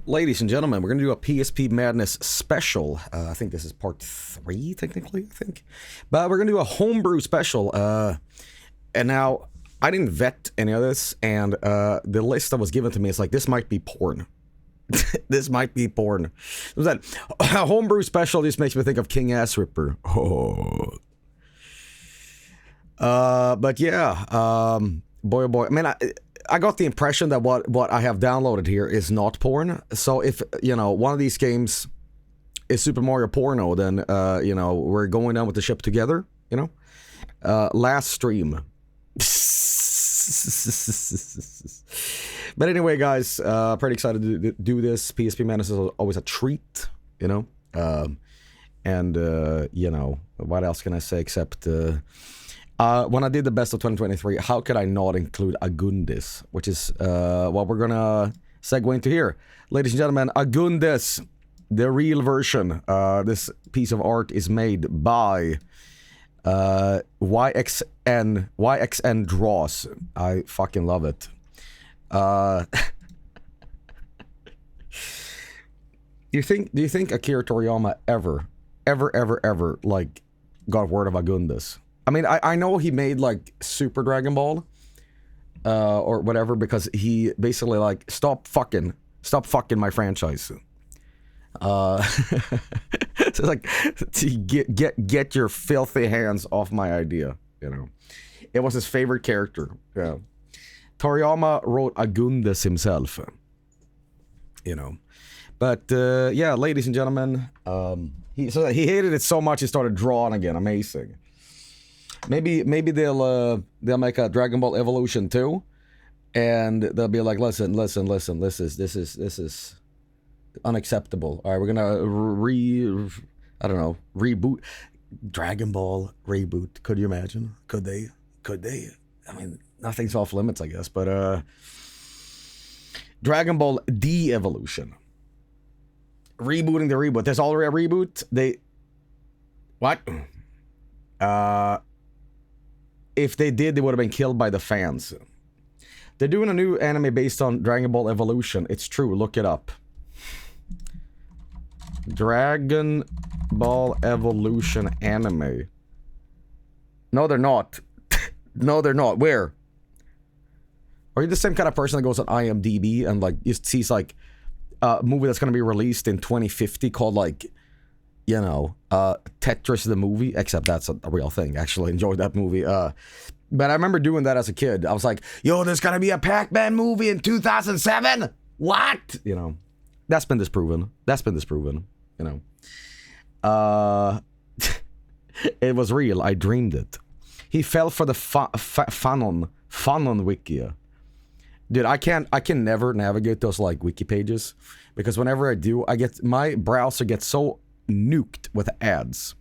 Ladies and gentlemen, we're going to do a PSP Madness special. I think this is part 3, technically, I think. But we're going to do a homebrew special. And now, I didn't vet any of this, and the list that was given to me is like, this might be porn. This might be porn. So that a homebrew special just makes me think of King Ass Ripper. Oh. But yeah, boy oh boy. I mean, I got the impression that what I have downloaded here is not porn. So if, you know, one of these games is Super Mario Porno, then, you know, we're going down with the ship together, you know? Last stream. But anyway, guys, pretty excited to do this. PSP Madness is always a treat, you know? And, you know, what else can I say except... when I did the best of 2023, how could I not include Agundis, which is what we're gonna segue into here. Ladies and gentlemen, Agundis, the real version. This piece of art is made by YXN Draws. I fucking love it. Do you think Akira Toriyama ever, like, got word of Agundis? I mean, I know he made, like, Super Dragon Ball, or whatever, because he basically, like, stop fucking my franchise. So it's like, get your filthy hands off my idea, you know. It was his favorite character, yeah. Toriyama wrote Agundis himself, you know. But, yeah, ladies and gentlemen, he hated it so much he started drawing again. Amazing. Maybe they'll make a Dragon Ball Evolution 2, and they'll be like, listen, this is unacceptable. All right, we're gonna reboot Dragon Ball reboot. Could you imagine? Could they? I mean, nothing's off limits, I guess. But Dragon Ball De-Evolution, rebooting the reboot. There's already a reboot. What? If they did, they would have been killed by the fans. They're doing a new anime based on Dragon Ball Evolution. It's true, look it up. Dragon Ball Evolution anime. No, they're not. No, they're not. Where? Are you the same kind of person that goes on IMDb and, like, you sees, like, a movie that's going to be released in 2050 called, like, you know, Tetris the movie, except that's a real thing. Actually enjoyed that movie. But I remember doing that as a kid. I was like, yo, there's gonna be a Pac-Man movie in 2007? What? You know, that's been disproven, you know. It was real. I dreamed it. He fell for the Fanon Wikia. Dude, I can never navigate those, like, wiki pages, because whenever I do, my browser gets so nuked with ads.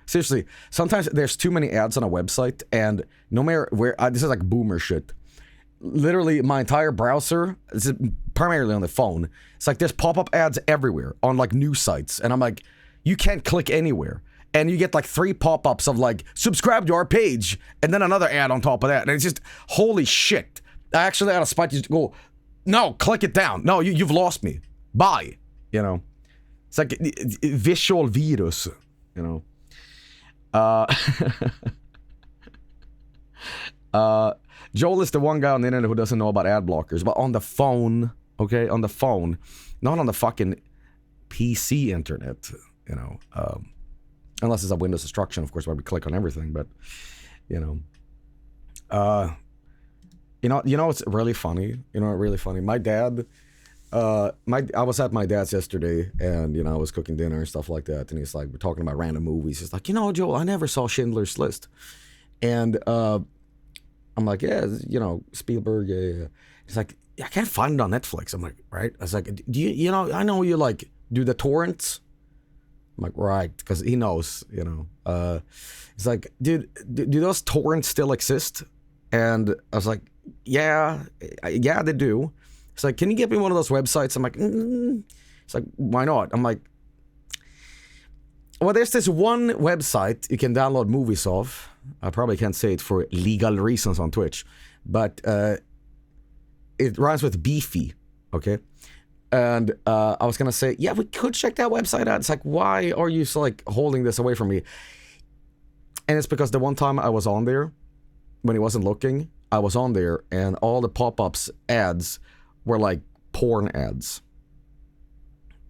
Seriously, sometimes there's too many ads on a website, and no matter where, this is like boomer shit. Literally, my entire browser, this is primarily on the phone, it's like there's pop-up ads everywhere on, like, news sites, and I'm like, you can't click anywhere. And you get, like, 3 pop-ups of, like, subscribe to our page, and then another ad on top of that, and it's just, holy shit. I actually had a spot to go, no, click it down. No, you've lost me. Bye. You know? It's like visual virus, you know. Joel is the one guy on the internet who doesn't know about ad blockers, but on the phone, okay, on the phone, not on the fucking PC internet, you know. Unless it's a Windows instruction, of course, where we click on everything, but, you know. You know, it's really funny. You know, really funny. My dad. I was at my dad's yesterday, and, you know, I was cooking dinner and stuff like that, and he's like, we're talking about random movies. He's like, you know, Joel, I never saw Schindler's List. And I'm like, yeah, you know, Spielberg, yeah. He's like, yeah, I can't find it on Netflix. I'm like, right? I was like, do you know, I know you, like, do the torrents. I'm like, right, because he knows, you know. He's like, dude, do those torrents still exist? And I was like, yeah, they do. It's like, can you get me one of those websites? I'm like, It's like, why not? I'm like, well, there's this one website you can download movies of. I probably can't say it for legal reasons on Twitch, but it rhymes with beefy, okay? And I was gonna say, yeah, we could check that website out. It's like, why are you so, like, holding this away from me? And it's because the one time I was on there, when he wasn't looking, I was on there, and all the pop-ups ads were like porn ads.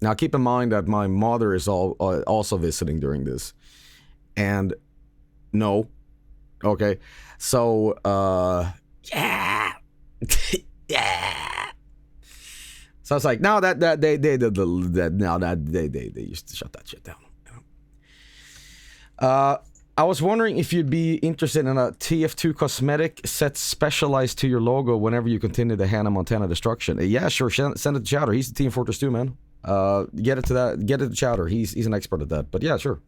Now, keep in mind that my mother is also visiting during this. And no. Okay. So, yeah. Yeah. So I was like, no, they used to shut that shit down. I was wondering if you'd be interested in a TF2 cosmetic set specialized to your logo whenever you continue the Hannah Montana destruction. Yeah, sure. Send it to Chowder. He's the Team Fortress 2, man. Get it to Chowder. He's an expert at that. But yeah, sure.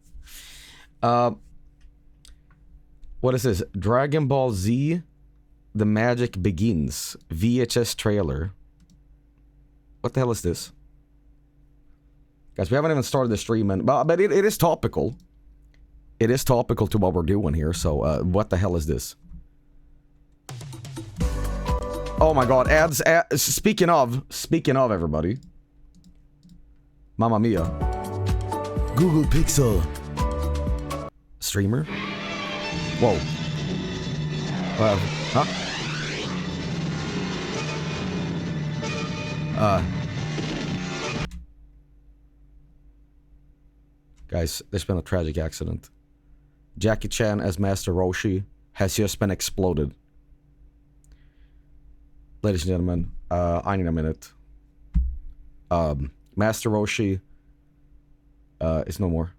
What is this? Dragon Ball Z, The Magic Begins VHS trailer. What the hell is this? Guys, we haven't even started the stream, but it is topical. It is topical to what we're doing here, so what the hell is this? Oh my god, ads, speaking of everybody. Mamma mia. Google Pixel. Streamer? Whoa. Huh? Guys, there's been a tragic accident. Jackie Chan as Master Roshi has just been exploded. Ladies and gentlemen, I need a minute. Master Roshi is no more.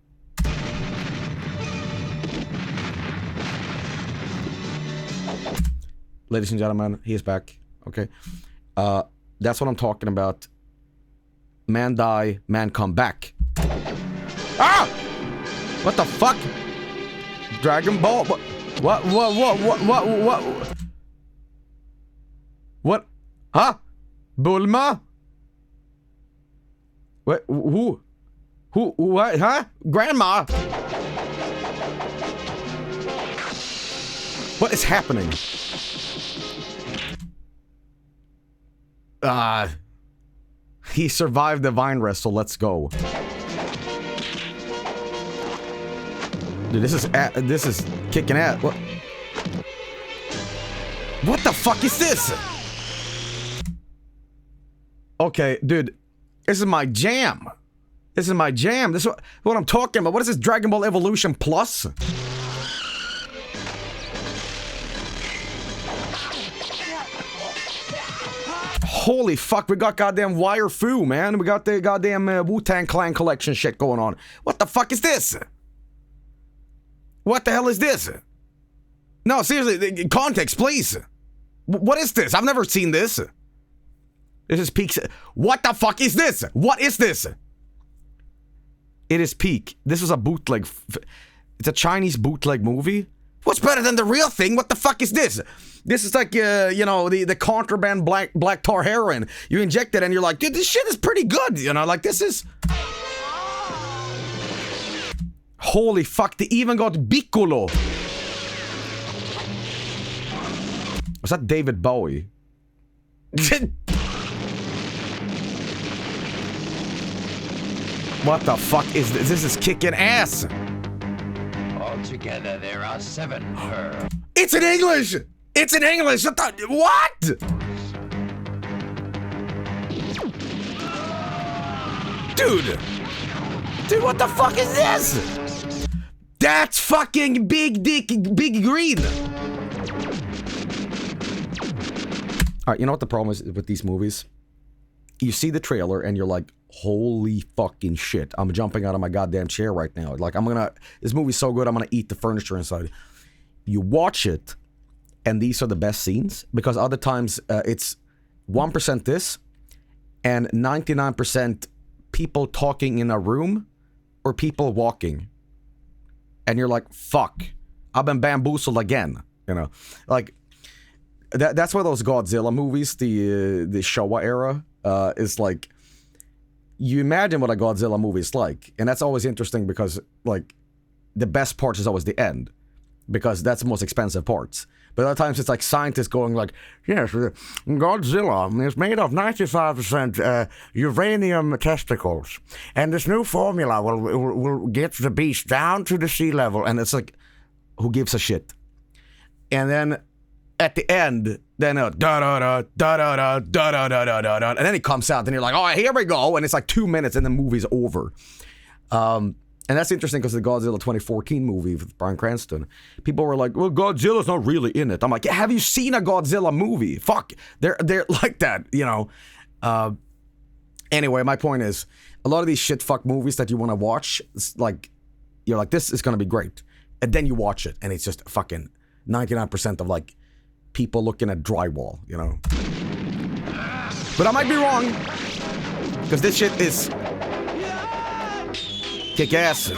Ladies and gentlemen, he is back. Okay. That's what I'm talking about. Man die, man come back. Ah! What the fuck? Dragon Ball? What? What? Huh? Bulma? What? Who? What? Huh? Grandma? What is happening? He survived the vine wrestle. Let's go. Dude, this is kicking ass. What the fuck is this? Okay, dude, this is my jam. This is my jam. This is what I'm talking about. What is this, Dragon Ball Evolution Plus? Holy fuck, we got goddamn Wire Fu, man. We got the goddamn Wu-Tang Clan collection shit going on. What the fuck is this? What the hell is this? No, seriously, context, please. What is this? I've never seen this. This is Peak. What the fuck is this? What is this? It is Peak. This was a bootleg. It's a Chinese bootleg movie. What's better than the real thing? What the fuck is this? This is like, you know, the contraband black tar heroin. You inject it and you're like, dude, this shit is pretty good. You know, like this is... Holy fuck, they even got Piccolo. Was that David Bowie? What the fuck is this? This is kicking ass. Altogether, there are 7 her. It's in English! It's in English! What? Dude! Dude, what the fuck is this? That's fucking Big Dick, Big Green! Alright, you know what the problem is with these movies? You see the trailer and you're like, holy fucking shit. I'm jumping out of my goddamn chair right now. Like, this movie's so good, I'm gonna eat the furniture inside. You watch it, and these are the best scenes, because other times it's 1% this, and 99% people talking in a room, or people walking. And you're like, fuck, I've been bamboozled again, you know? Like, that's why those Godzilla movies, the Showa era, is like, you imagine what a Godzilla movie is like, and that's always interesting because, like, the best part is always the end, because that's the most expensive parts. But other times it's like scientists going like, yes, Godzilla is made of 95% uranium testicles. And this new formula will get the beast down to the sea level. And it's like, who gives a shit? And then at the end, then and then he comes out and you're like, oh, here we go. And it's like 2 minutes and the movie's over. And that's interesting because the Godzilla 2014 movie with Bryan Cranston, people were like, well, Godzilla's not really in it. I'm like, yeah, have you seen a Godzilla movie? Fuck, they're like that, you know. Anyway, my point is, a lot of these shit fuck movies that you want to watch, like, you're like, this is going to be great. And then you watch it, and it's just fucking 99% of, like, people looking at drywall, you know. But I might be wrong, because this shit is kick ass.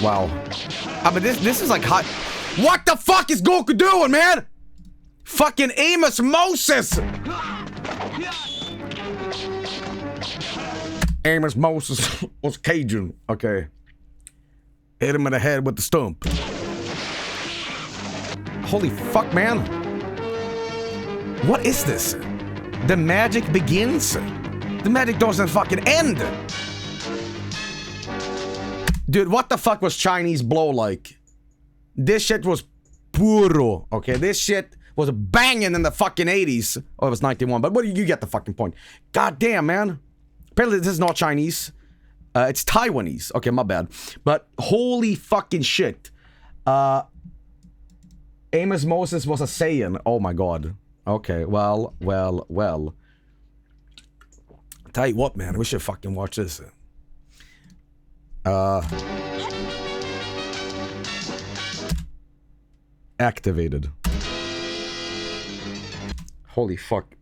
Wow. I mean, this is like hot. What the fuck is Goku doing, man? Fucking Amos Moses. Amos Moses was Cajun. Okay. Hit him in the head with the stump. Holy fuck, man. What is this? The magic begins? The magic doesn't fucking end. Dude, what the fuck was Chinese blow like? This shit was puro. Okay, this shit was banging in the fucking 80s. Oh, it was 91, but what do you get the fucking point? God damn, man. Apparently this is not Chinese. It's Taiwanese. Okay, my bad. But holy fucking shit. Amos Moses was a Saiyan. Oh my god. Okay, well. Tell you what, man, we should fucking watch this. Activated. Holy fuck.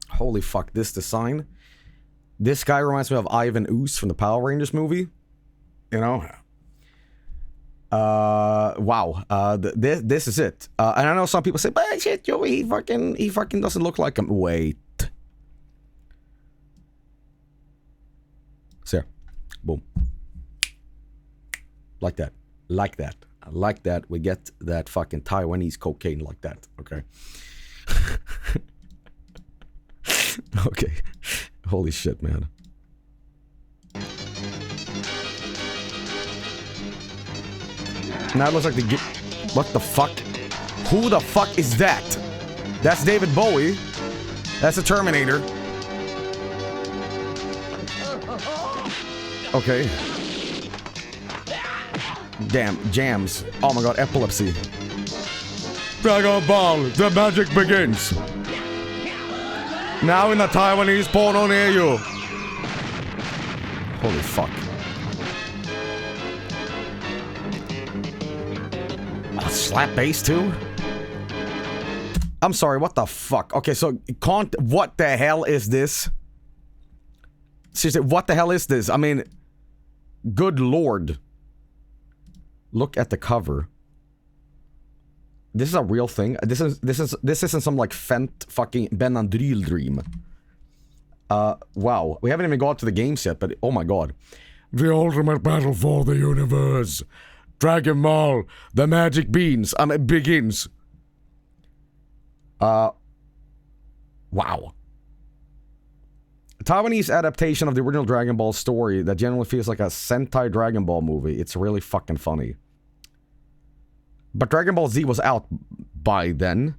Holy fuck, this design. This guy reminds me of Ivan Ooze from the Power Rangers movie. You know? Wow. This is it. And I know some people say, but shit, Joey, he fucking doesn't look like him. Wait. So, boom. Like that. Like that. I like that. We get that fucking Taiwanese cocaine like that. Okay. Okay. Holy shit, man. Now it looks like the... What the fuck? Who the fuck is that? That's David Bowie. That's a Terminator. Okay. Damn, jams. Oh my god, epilepsy. Dragon Ball, the magic begins. Now in the Taiwanese porno near you. Holy fuck. Oh, slap bass too? I'm sorry, what the fuck? Okay, so what the hell is this? Seriously, what the hell is this? I mean, good lord. Look at the cover. This is a real thing. This isn't some like Fent fucking Ben Andril dream. Wow. We haven't even got to the games yet, but oh my god. The ultimate battle for the universe. Dragon Ball, the magic beans. It begins. Wow. A Taiwanese adaptation of the original Dragon Ball story that generally feels like a Sentai Dragon Ball movie. It's really fucking funny. But Dragon Ball Z was out by then.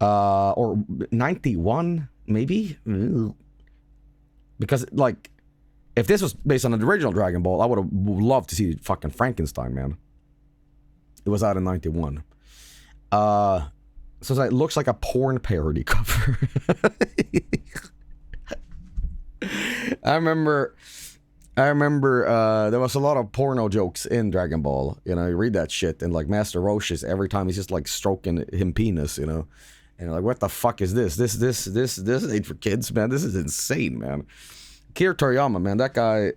Or 91, maybe? Because, like, if this was based on the original Dragon Ball, I would have loved to see fucking Frankenstein, man. It was out in 91. So it looks like a porn parody cover. I remember there was a lot of porno jokes in Dragon Ball. You know, you read that shit and like Master Roshi's every time he's just like stroking him penis, you know. And you're like, what the fuck is this? This ain't for kids, man. This is insane, man. Akira Toriyama, man, that guy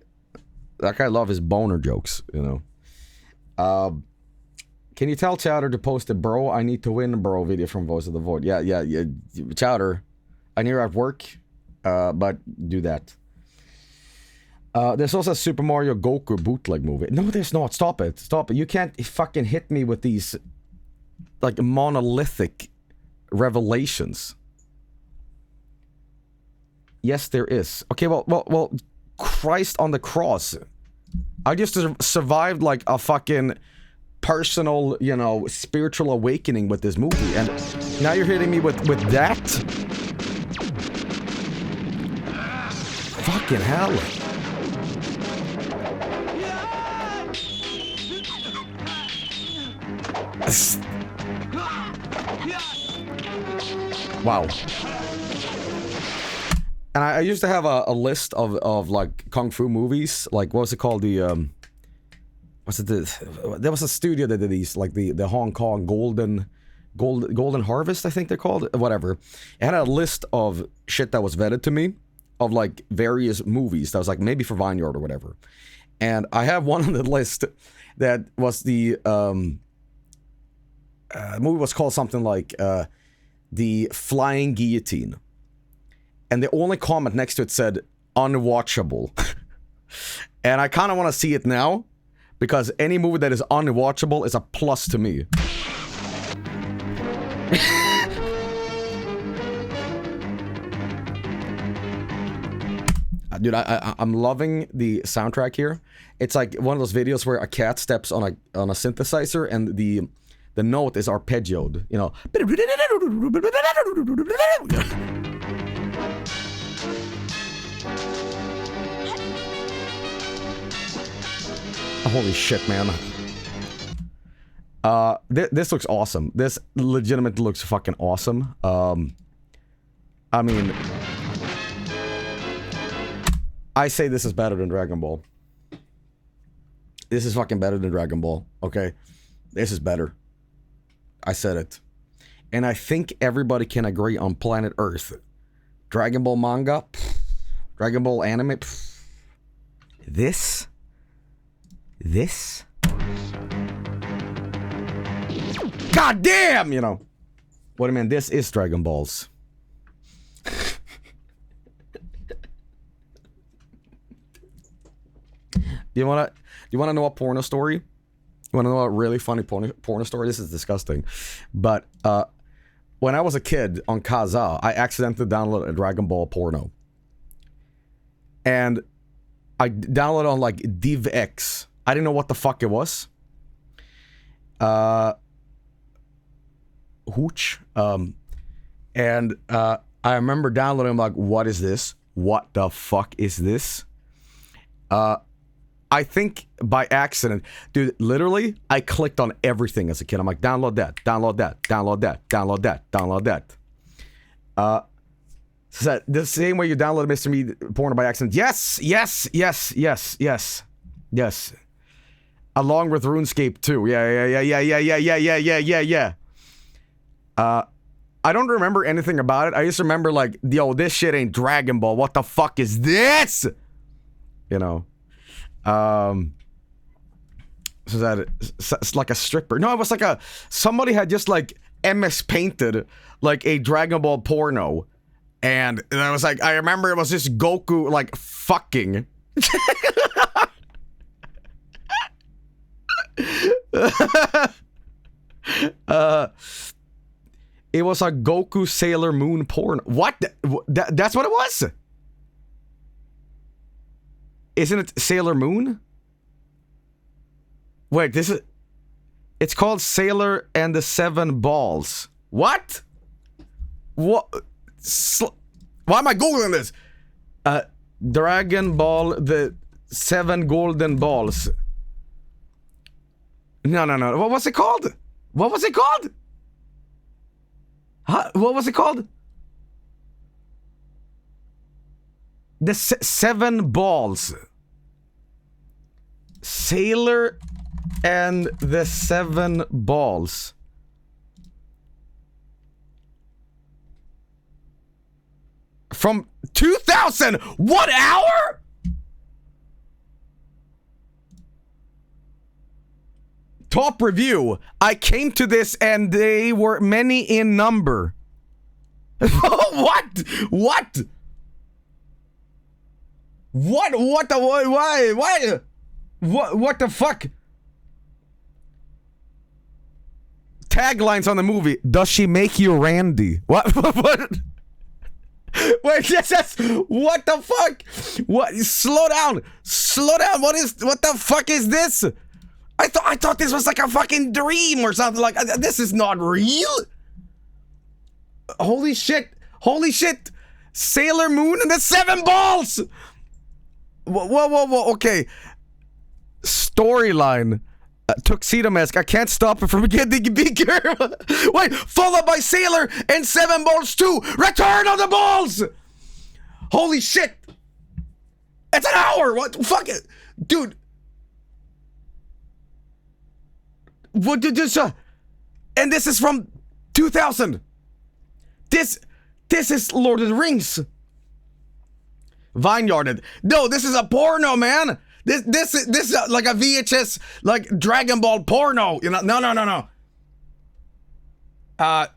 love his boner jokes, you know. Can you tell Chowder to post a bro, I need to win bro video from Voice of the Void? Yeah. Chowder, I know you're at work, but do that. There's also a Super Mario Goku bootleg movie. No, there's not. Stop it. Stop it. You can't fucking hit me with these, like, monolithic revelations. Yes, there is. Okay, well, Christ on the cross. I just survived, like, a fucking personal, you know, spiritual awakening with this movie, and now you're hitting me with that? Fucking hell. Wow. And I used to have a list of like kung fu movies, like what was it called, the there was a studio that did these, like the Hong Kong Golden Harvest, I think they're called, whatever. It had a list of shit that was vetted to me, of like various movies that was like maybe for Vineyard or whatever. And I have one on the list that was the movie was called something like The Flying Guillotine. And the only comment next to it said, unwatchable. And I kind of want to see it now, because any movie that is unwatchable is a plus to me. Dude, I'm loving the soundtrack here. It's like one of those videos where a cat steps on a synthesizer and the note is arpeggioed, you know. Holy shit, man. This looks awesome. This legitimately looks fucking awesome. I mean, I say this is better than Dragon Ball. This is fucking better than Dragon Ball, okay? This is better. I said it. And I think everybody can agree on planet Earth. Dragon Ball manga, pff, Dragon Ball anime, pff. This, God damn, you know. What I mean, this is Dragon Balls. You wanna know a porno story? You wanna know a really funny porno story? This is disgusting. But when I was a kid on Kazaa, I accidentally downloaded a Dragon Ball porno. And I downloaded on like DivX. I didn't know what the fuck it was. Hooch. And I remember downloading, like, what is this? What the fuck is this? I think by accident, dude, literally, I clicked on everything as a kid. I'm like, download that, download that, download that, download that, download that. So the same way you download Mr. Me porno by accident. Yes, yes, yes, yes, yes, yes. Along with RuneScape too. Yeah. I don't remember anything about it. I just remember, like, yo, this shit ain't Dragon Ball. What the fuck is this? You know. So that it's like a stripper. No, it was like somebody had just like MS painted like a Dragon Ball porno, and I was like, I remember it was just Goku like fucking. It was a Goku Sailor Moon porn. What? That's what it was? Isn't it Sailor Moon? Wait, this is... It's called Sailor and the Seven Balls. What? What? Why am I Googling this? Dragon Ball, the Seven Golden Balls. No. What was it called? What was it called? Huh? What was it called? The Seven Balls. Sailor and the Seven Balls. From 2000! What hour? Top review. I came to this and they were many in number. What? What? What the, why? What the fuck? Taglines on the movie. Does she make you Randy? What? Wait, that's what the fuck? What? Slow down. What the fuck is this? I thought this was like a fucking dream or something. Like, this is not real. Holy shit. Sailor Moon and the 7 balls. Whoa. Okay. Storyline. Tuxedo Mask. I can't stop it from getting bigger. Wait, followed by Sailor and 7 Balls 2. Return of the Balls. Holy shit. It's an hour. What? Fuck it. Dude. What did this? And this is from 2000. This is Lord of the Rings. Vineyarded. No, this is a porno, man. This is like a VHS, like Dragon Ball porno. You know? No. I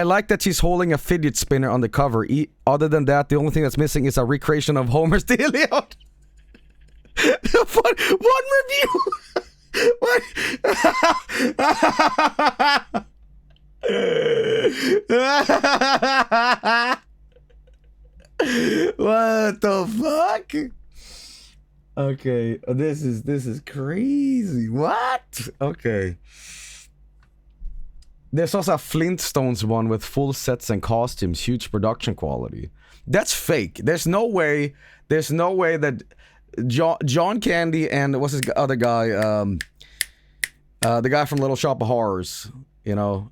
like that she's holding a fidget spinner on the cover. Other than that, the only thing that's missing is a recreation of Homer's Daily Out. One review. What? What the fuck? Okay, this is crazy. What? Okay. There's also a Flintstones one with full sets and costumes, huge production quality. That's fake. There's no way that John Candy and what's his other guy, the guy from Little Shop of Horrors, you know,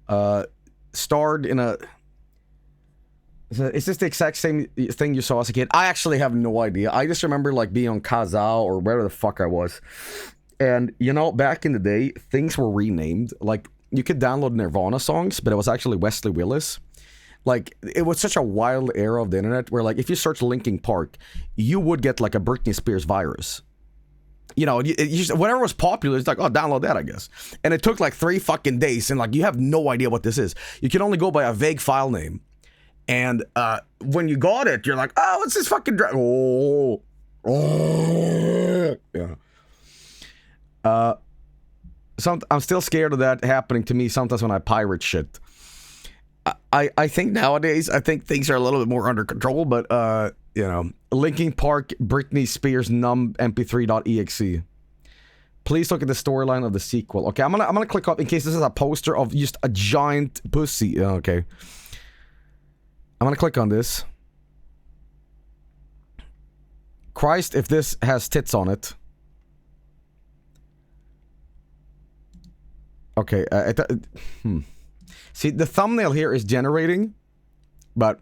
starred in a... Is this the exact same thing you saw as a kid? I actually have no idea. I just remember like being on Kazaa or wherever the fuck I was. And, you know, back in the day, things were renamed. Like, you could download Nirvana songs, but it was actually Wesley Willis. Like, it was such a wild era of the internet where, like, if you search Linkin Park, you would get, like, a Britney Spears virus. You know, whatever was popular, it's like, oh, download that, I guess. And it took, like, 3 fucking days, and, like, you have no idea what this is. You can only go by a vague file name. And when you got it, you're like, oh, what's this fucking yeah. I'm still scared of that happening to me sometimes when I pirate shit. I think nowadays, I think things are a little bit more under control, but, you know, Linkin Park, Britney Spears, numb mp3.exe. Please look at the storyline of the sequel. Okay, I'm gonna click off in case this is a poster of just a giant pussy. Okay. I'm gonna click on this. Christ, if this has tits on it. Okay, See, the thumbnail here is generating, but...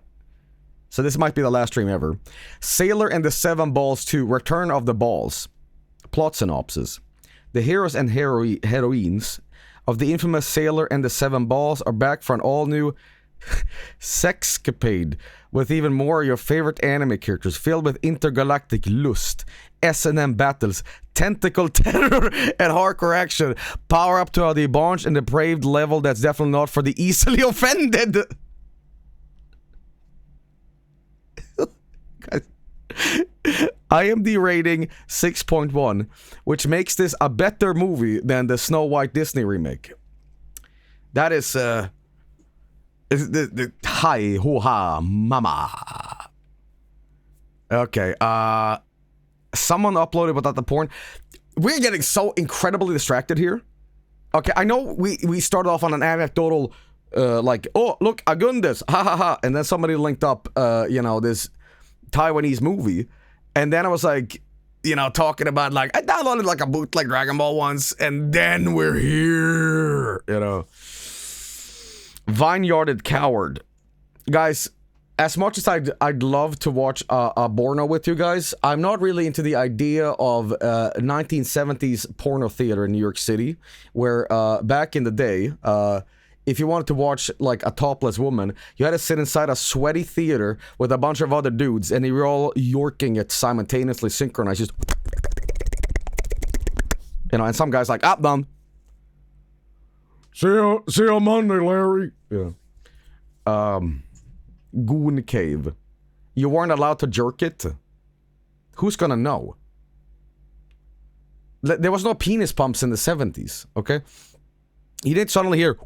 So this might be the last stream ever. Sailor and the 7 Balls 2, Return of the Balls. Plot synopsis. The heroes and heroines of the infamous Sailor and the 7 Balls are back for an all-new... sexcapade with even more of your favorite anime characters, filled with intergalactic lust, S&M battles, tentacle terror, and hardcore action. Power up to a debauched and depraved level that's definitely not for the easily offended. IMDb rating 6.1, which makes this a better movie than the Snow White Disney remake. That is the hi ho ha mama. Okay, someone uploaded without the porn. We're getting so incredibly distracted here. Okay, I know we started off on an anecdotal like, oh look, Agundes, ha ha ha, and then somebody linked up you know, this Taiwanese movie, and then I was like, you know, talking about like I downloaded like a bootleg Dragon Ball once, and then we're here, you know. Vineyarded Coward. Guys, as much as I'd love to watch a Borno with you guys, I'm not really into the idea of 1970s porno theater in New York City, where back in the day, if you wanted to watch like a topless woman, you had to sit inside a sweaty theater with a bunch of other dudes, and they were all yorking it simultaneously, synchronized, just... You know, and some guy's like, up, done. See you on Monday, Larry. Yeah. Goon Cave. You weren't allowed to jerk it? Who's gonna know? There was no penis pumps in the 70s, okay? You didn't suddenly hear...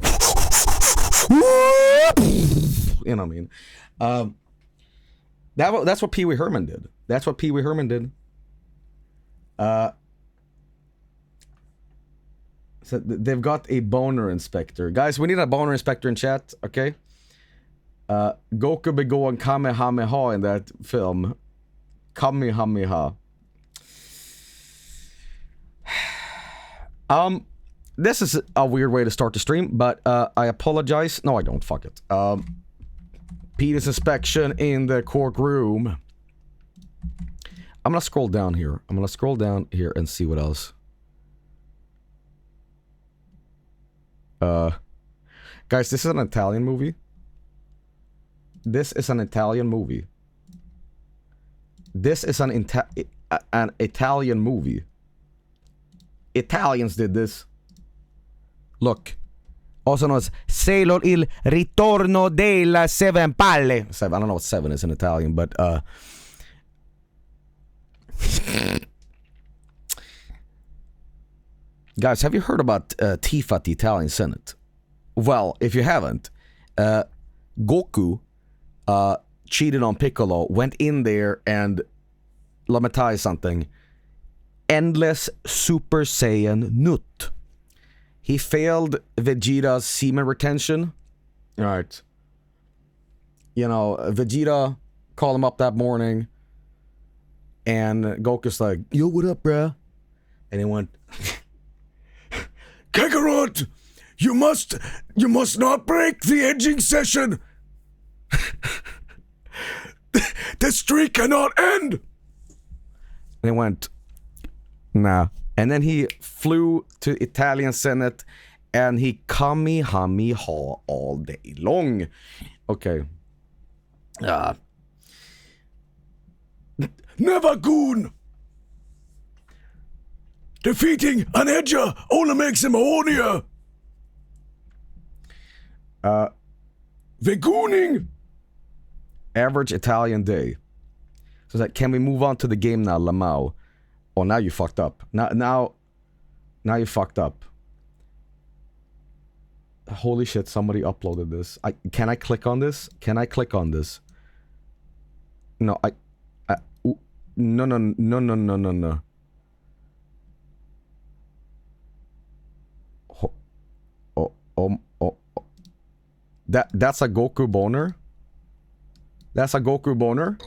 You know what I mean? That's what Pee Wee Herman did. That's what Pee Wee Herman did. So they've got a boner inspector. Guys, we need a boner inspector in chat, okay? Goku begår Kamehameha in that film. Kamehameha. This is a weird way to start the stream, but I apologize. No, I don't. Fuck it. Penis inspection in the courtroom. I'm gonna scroll down here. I'm gonna scroll down here and see what else. Guys, this is an Italian movie. This is an Italian movie. This is an Italian movie. Italians did this. Look. Also known as Selo il ritorno della seven palle. Seven, I don't know what seven is in Italian, but guys, have you heard about Tifa at the Italian Senate? Well, if you haven't, Goku cheated on Piccolo, went in there and, let me tell you something, endless Super Saiyan Nut. He failed Vegeta's semen retention. Alright. You know, Vegeta called him up that morning, and Goku's like, yo, what up, bruh? And he went, Kakarot, you must not break the edging session. The streak cannot end. And he went, nah. And then he flew to Italian Senate and he Kamehameha all day long. Okay. Never goon. Defeating an edger only makes him hornier. Vegooning. Average Italian day. So it's like, can we move on to the game now, Lamau? Oh, now you fucked up. Now you fucked up. Holy shit, somebody uploaded this. Can I click on this? Can I click on this? No, no. Oh. That's a Goku boner? That's a Goku boner?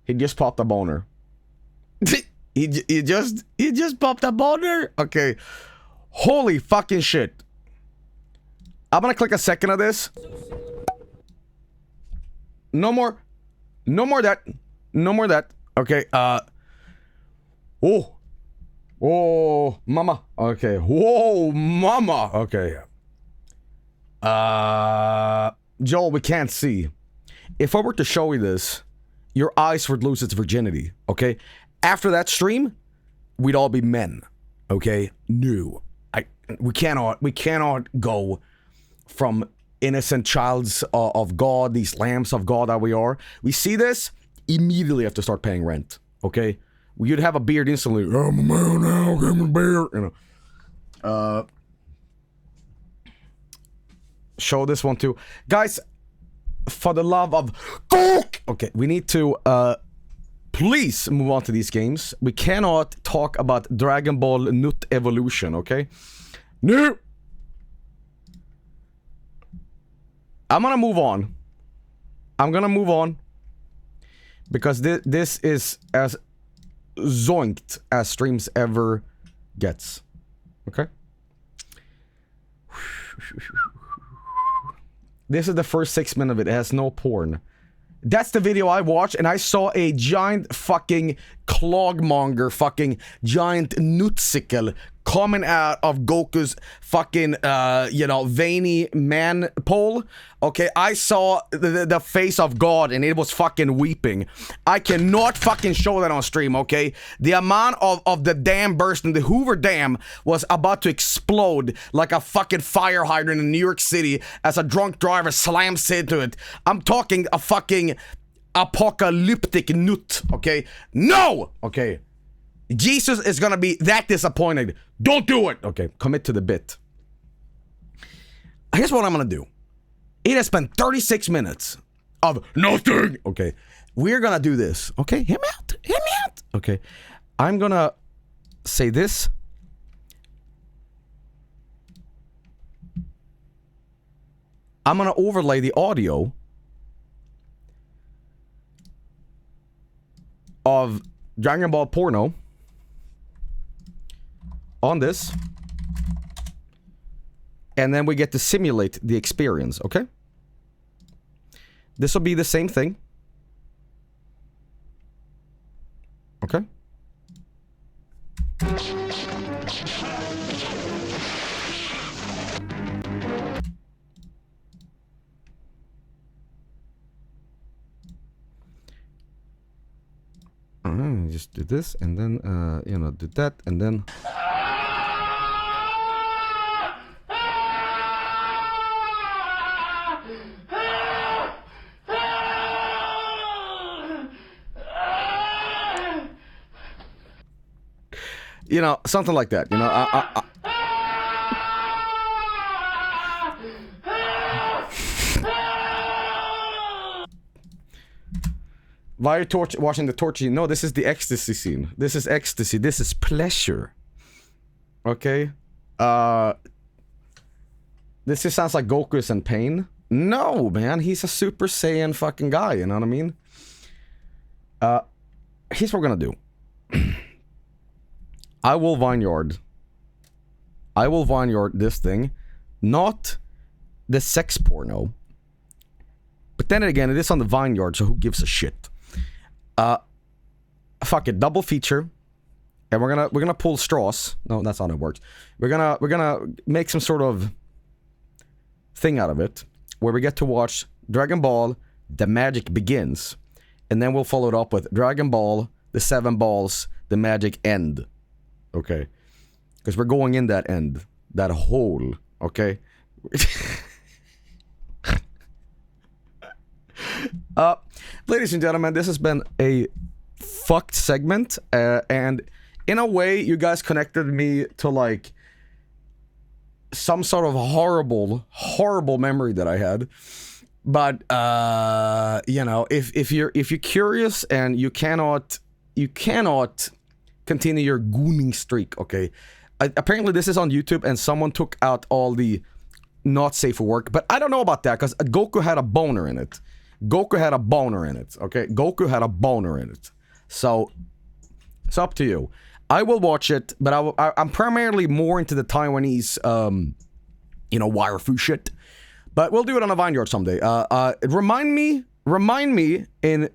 He just popped a boner. he just popped a boner? Okay. Holy fucking shit. I'm gonna click a second of this. No more that. No more that. Okay, Oh, mama. Okay. Whoa, mama. Okay. Joel, we can't see. If I were to show you this, your eyes would lose its virginity, okay? After that stream, we'd all be men, okay? No. We cannot go from innocent childs of God, these lambs of God that we are. We see this, immediately have to start paying rent, okay? You'd have a beard instantly. I'm a man now, give me a beard. You know. Show this one too. Guys, for the love of Coke! Okay, we need to please move on to these games. We cannot talk about Dragon Ball Nut Evolution, okay? No! I'm gonna move on. I'm gonna move on. Because this is as zoinked as streams ever gets. Okay? This is the first 6 minutes of it. It has no porn. That's the video I watched, and I saw a giant fucking clogmonger, fucking giant nutsicle coming out of Goku's fucking, veiny man pole. Okay, I saw the face of God and it was fucking weeping. I cannot fucking show that on stream, okay? The amount of the dam bursting, the Hoover Dam was about to explode like a fucking fire hydrant in New York City as a drunk driver slams into it. I'm talking a fucking apocalyptic nut, okay? No! Okay. Jesus is gonna be that disappointed. Don't do it! Okay, commit to the bit. Here's what I'm gonna do. It has been 36 minutes of nothing. Okay, we're gonna do this. Okay, hear me out. Hear me out. Okay, I'm gonna say this. I'm gonna overlay the audio of Dragon Ball porno on this, and then we get to simulate the experience, okay? This will be the same thing. Okay? Just do this, and then, do that, and then... You know, something like that, you know, Why are you watching the torture? No, this is the ecstasy scene. This is ecstasy. This is pleasure. Okay? This just sounds like Goku is in pain. No, man. He's a Super Saiyan fucking guy, you know what I mean? Here's what we're gonna do. I will vineyard this thing. Not the sex porno. But then again, it is on the vineyard, so who gives a shit? Fuck it, double feature, and we're gonna pull straws. No, that's not how it works. We're gonna make some sort of thing out of it, where we get to watch Dragon Ball: The Magic Begins, and then we'll follow it up with Dragon Ball: The Seven Balls: The Magic End. Okay, because we're going in that end, that hole. Okay. Ladies and gentlemen, this has been a fucked segment, and in a way, you guys connected me to like some sort of horrible memory that I had. But if you're curious and you cannot continue your gooning streak, okay? Apparently, this is on YouTube, and someone took out all the not safe for work. But I don't know about that because Goku had a boner in it. Okay? Goku had a boner in it. So, it's up to you. I will watch it, but I'm primarily more into the Taiwanese, wire-fu shit. But we'll do it on a vineyard someday. Remind me in...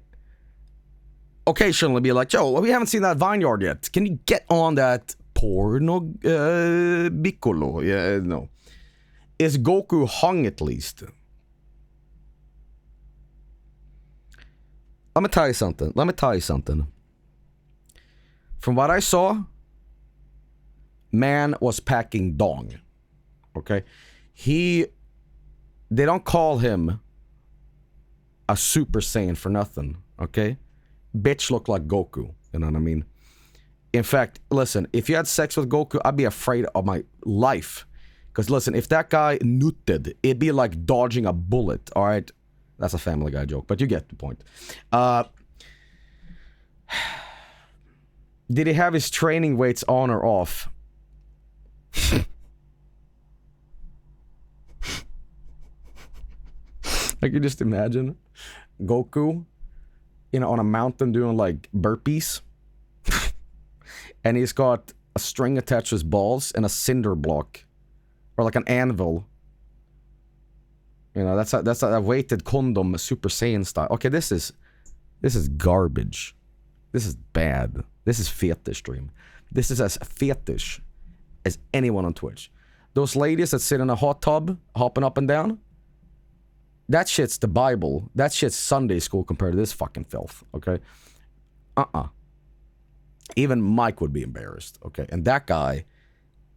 Occasionally be like, Joe, we haven't seen that vineyard yet. Can you get on that porno Piccolo? Yeah, no. Is Goku hung at least? Let me tell you something. From what I saw, man was packing dong. Okay? They don't call him a Super Saiyan for nothing. Okay? Bitch looked like Goku. You know what I mean? In fact, listen, if you had sex with Goku, I'd be afraid of my life. Because listen, if that guy nutted, it'd be like dodging a bullet, alright? That's a Family Guy joke, but you get the point. Did he have his training weights on or off? I could just imagine Goku, on a mountain doing like burpees. And he's got a string attached to his balls and a cinder block. Or like an anvil. That's a weighted condom, Super Saiyan style. Okay, this is garbage. This is bad. This is fetish dream. This is as fetish as anyone on Twitch. Those ladies that sit in a hot tub, hopping up and down, that shit's the Bible. That shit's Sunday school compared to this fucking filth, okay? Even Mike would be embarrassed, okay? And that guy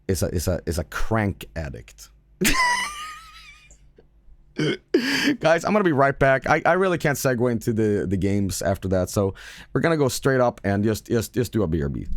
is a crank addict. Guys, I'm gonna be right back. I really can't segue into the games after that, so we're gonna go straight up and just do a BRB.